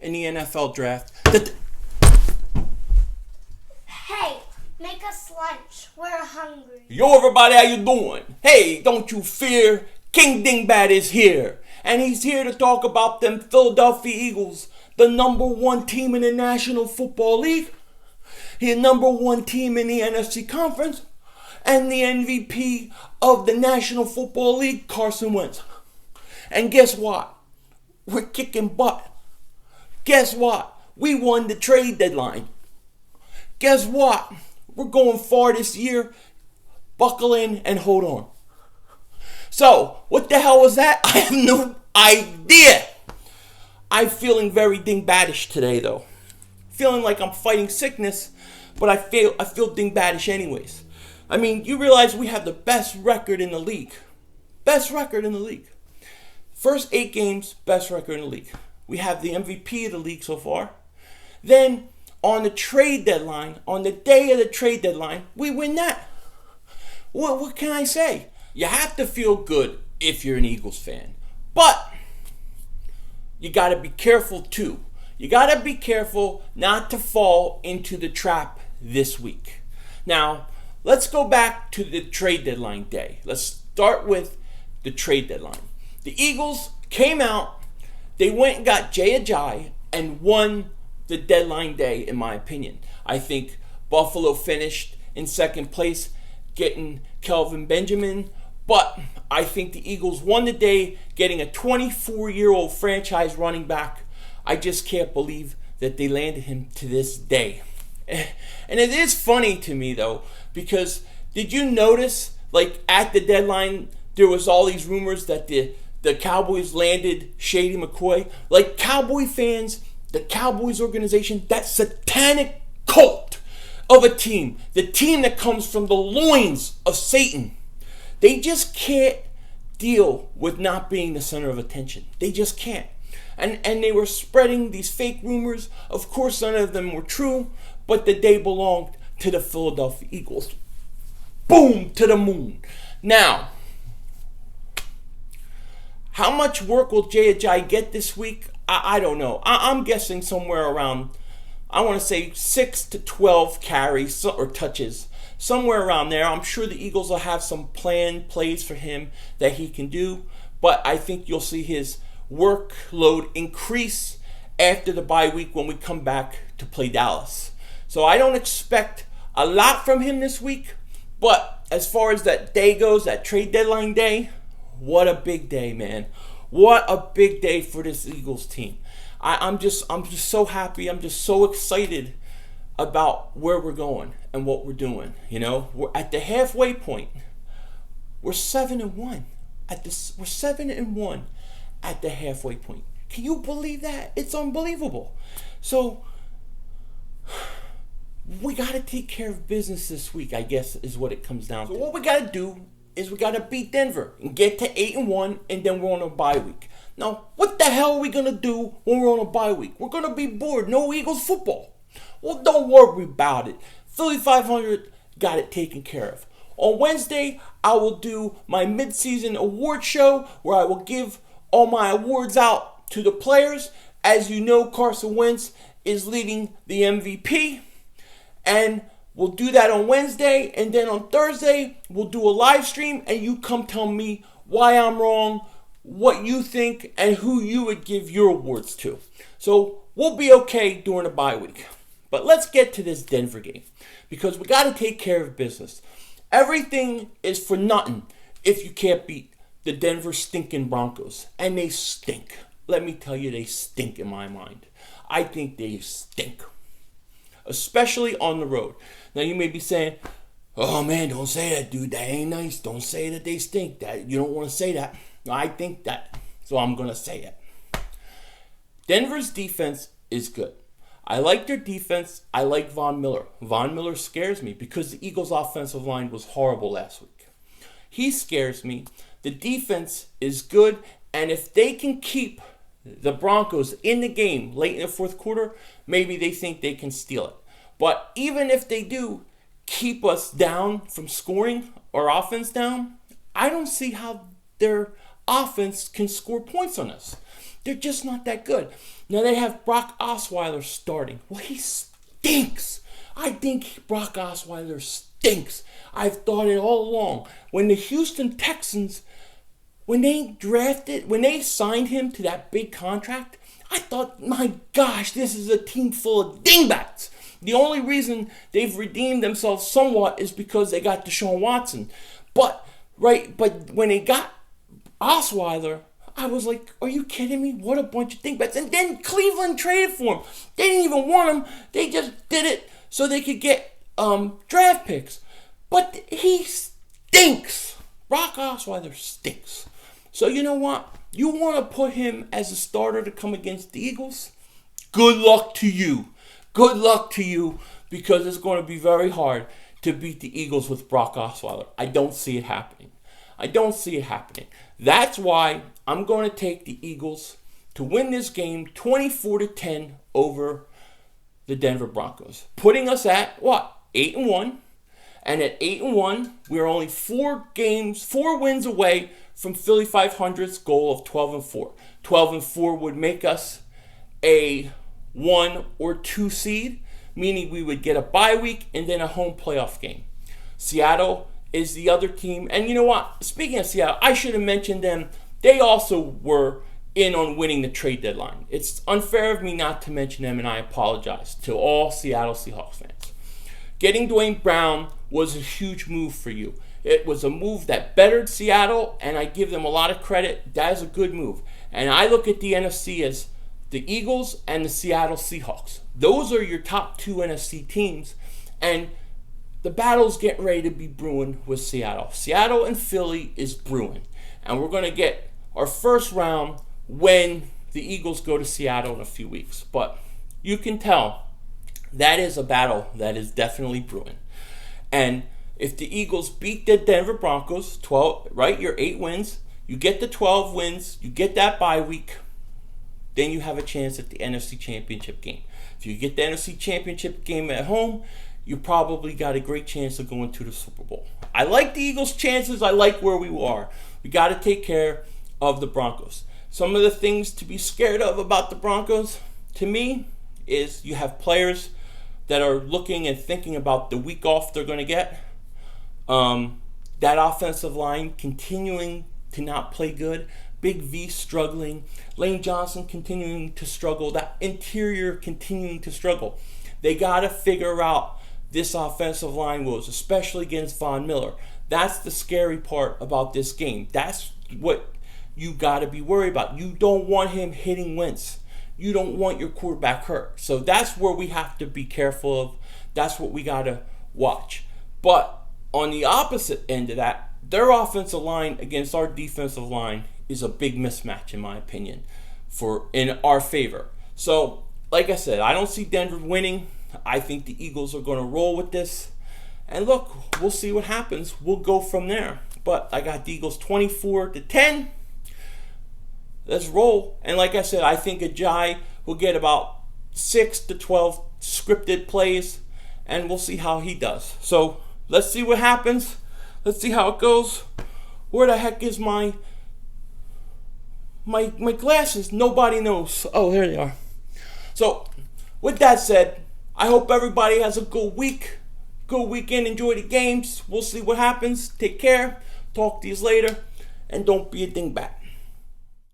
in the NFL draft. Hey, make us lunch. We're hungry. Yo, everybody, how you doing? Hey, don't you fear. King Dingbat is here. And he's here to talk about them Philadelphia Eagles, the number one team in the National Football League, the number one team in the NFC Conference, and the MVP of the National Football League, Carson Wentz. And guess what? We're kicking butt. Guess what? We won the trade deadline. Guess what? We're going far this year. Buckle in and hold on. So, what the hell was that? I have no idea. I'm feeling very dingbatish today, though. Feeling like I'm fighting sickness, but I feel dingbatish anyways. I mean, you realize we have the best record in the league. Best record in the league. First 8 games, best record in the league. We have the MVP of the league so far. Then, on the trade deadline, on the day of the trade deadline, we win that. What can I say? You have to feel good if you're an Eagles fan. But you got to be careful too. You got to be careful not to fall into the trap this week. Now, let's go back to the trade deadline day. Let's start with the trade deadline. The Eagles came out, they went and got Ajayi and won the deadline day, in my opinion. I think Buffalo finished in second place, getting Kelvin Benjamin. But I think the Eagles won the day, getting a 24-year-old franchise running back. I just can't believe that they landed him to this day. And it is funny to me, though, because did you notice, like, at the deadline, there was all these rumors that the Cowboys landed Shady McCoy? Like, Cowboy fans, the Cowboys organization, that satanic cult of a team, the team that comes from the loins of Satan, they just can't deal with not being the center of attention. They just can't. And they were spreading these fake rumors. Of course, none of them were true, but the day belonged to the Philadelphia Eagles. Boom, to the moon. Now, how much work will Ajayi get this week? I don't know. I'm guessing somewhere around, I want to say 6 to 12 carries or touches. Somewhere around there. I'm sure the Eagles will have some planned plays for him that he can do. But I think you'll see his workload increase after the bye week when we come back to play Dallas. So I don't expect a lot from him this week. But as far as that day goes, that trade deadline day, what a big day, man. What a big day for this Eagles team. I'm just so happy. I'm just so excited about where we're going and what we're doing. You know, we're at the halfway point. We're 7-1. We're 7-1 at the halfway point. Can you believe that? It's unbelievable. So we got to take care of business this week, I guess, is what it comes down to. So what we got to do is we got to beat Denver and get to 8-1, and then we're on a bye week. Now, what the hell are we going to do when we're on a bye week? We're going to be bored. No Eagles football. Well, don't worry about it. Philly 500 got it taken care of. On Wednesday, I will do my mid-season award show where I will give all my awards out to the players. As you know, Carson Wentz is leading the MVP. And we'll do that on Wednesday. And then on Thursday, we'll do a live stream. And you come tell me why I'm wrong, what you think, and who you would give your awards to. So we'll be okay during the bye week. But let's get to this Denver game because we got to take care of business. Everything is for nothing if you can't beat the Denver stinking Broncos. And they stink. Let me tell you, they stink in my mind. I think they stink. Especially on the road. Now you may be saying, oh man, don't say that, dude. That ain't nice. Don't say that they stink. That you don't want to say that. I think that. So I'm going to say it. Denver's defense is good. I like their defense. I like Von Miller. Von Miller scares me because the Eagles' offensive line was horrible last week. He scares me. The defense is good. And if they can keep the Broncos in the game late in the fourth quarter, maybe they think they can steal it. But even if they do keep us down from scoring our offense down, I don't see how their offense can score points on us. They're just not that good. Now they have Brock Osweiler starting. Well, he stinks. I think Brock Osweiler stinks. I've thought it all along. When the Houston Texans, when they signed him to that big contract, I thought, my gosh, this is a team full of dingbats. The only reason they've redeemed themselves somewhat is because they got Deshaun Watson. But when they got Osweiler, I was like, are you kidding me? What a bunch of dingbats. And then Cleveland traded for him. They didn't even want him. They just did it so they could get draft picks. But he stinks. Brock Osweiler stinks. So you know what? You want to put him as a starter to come against the Eagles? Good luck to you. Good luck to you, because it's going to be very hard to beat the Eagles with Brock Osweiler. I don't see it happening. That's why I'm going to take the Eagles to win this game 24-10 over the Denver Broncos, putting us at what? 8-1. And at 8-1, we're only 4 wins away from Philly 500's goal of 12-4. 12-4 would make us a 1 or 2 seed, meaning we would get a bye week and then a home playoff game. Seattle is the other team. And you know what? Speaking of Seattle, I should have mentioned them. They also were in on winning the trade deadline. It's unfair of me not to mention them, and I apologize to all Seattle Seahawks fans. Getting Dwayne Brown was a huge move for you. It was a move that bettered Seattle, and I give them a lot of credit. That is a good move. And I look at the NFC as the Eagles and the Seattle Seahawks. Those are your top 2 NFC teams. And the battle's getting ready to be brewing with Seattle. Seattle and Philly is brewing. And we're going to get our first round when the Eagles go to Seattle in a few weeks. But you can tell that is a battle that is definitely brewing. And if the Eagles beat the Denver Broncos, 12, right, you're 8 wins, you get the 12 wins, you get that bye week, then you have a chance at the NFC Championship game. If you get the NFC Championship game at home, you probably got a great chance of going to the Super Bowl. I like the Eagles' chances. I like where we are. We got to take care of the Broncos. Some of the things to be scared of about the Broncos, to me, is you have players that are looking and thinking about the week off they're going to get. That offensive line continuing to not play good. Big V struggling. Lane Johnson continuing to struggle. That interior continuing to struggle. They got to figure out this offensive line woes, especially against Von Miller. That's the scary part about this game. That's what you got to be worried about. You don't want him hitting Wentz. You don't want your quarterback hurt. So that's where we have to be careful of. That's what we got to watch. But on the opposite end of that, their offensive line against our defensive line is a big mismatch, in my opinion, in our favor. So, like I said, I don't see Denver winning. I think the Eagles are going to roll with this. And look, we'll see what happens. We'll go from there. But I got the Eagles 24-10. Let's roll. And like I said, I think Ajayi will get about 6 to 12 scripted plays, and we'll see how he does. So let's see what happens. Let's see how it goes. Where the heck is my glasses? Nobody knows. Oh, there they are. So with that said, I hope everybody has a good week. Good weekend. Enjoy the games. We'll see what happens. Take care. Talk to you later. And don't be a dingbat.